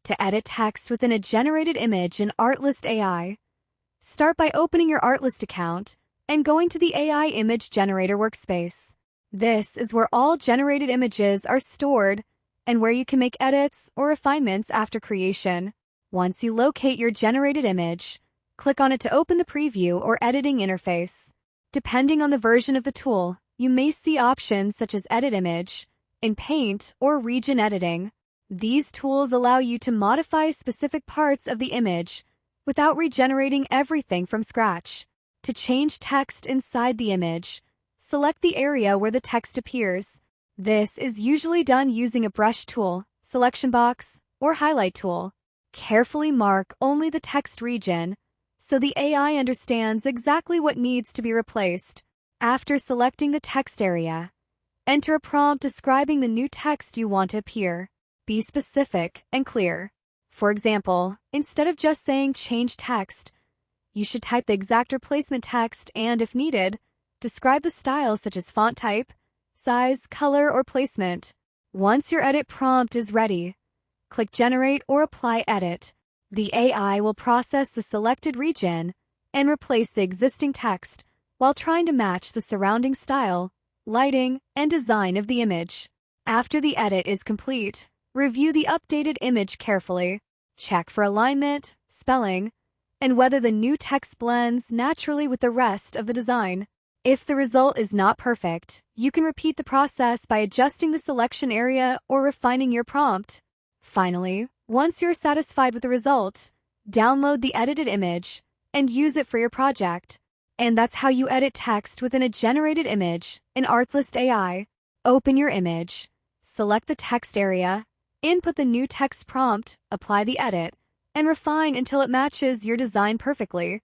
To edit text within a generated image in Artlist AI, start by opening your Artlist account and going to the AI Image Generator workspace. This is where all generated images are stored and where you can make edits or refinements after creation. Once you locate your generated image, click on it to open the preview or editing interface. Depending on the version of the tool, you may see options such as Edit Image, in Paint, or Region Editing. These tools allow you to modify specific parts of the image without regenerating everything from scratch. To change text inside the image, select the area where the text appears. This is usually done using a brush tool, selection box, or highlight tool. Carefully mark only the text region so the AI understands exactly what needs to be replaced. After selecting the text area, enter a prompt describing the new text you want to appear. Be specific and clear. For example, instead of just saying change text, you should type the exact replacement text and, if needed, describe the style such as font type, size, color, or placement. Once your edit prompt is ready, click Generate or Apply Edit. The AI will process the selected region and replace the existing text while trying to match the surrounding style, lighting, and design of the image. After the edit is complete, review the updated image carefully. Check for alignment, spelling, and whether the new text blends naturally with the rest of the design. If the result is not perfect, you can repeat the process by adjusting the selection area or refining your prompt. Finally, once you're satisfied with the result, download the edited image and use it for your project. And that's how you edit text within a generated image in Artlist AI. Open your image, select the text area, input the new text prompt, apply the edit, and refine until it matches your design perfectly.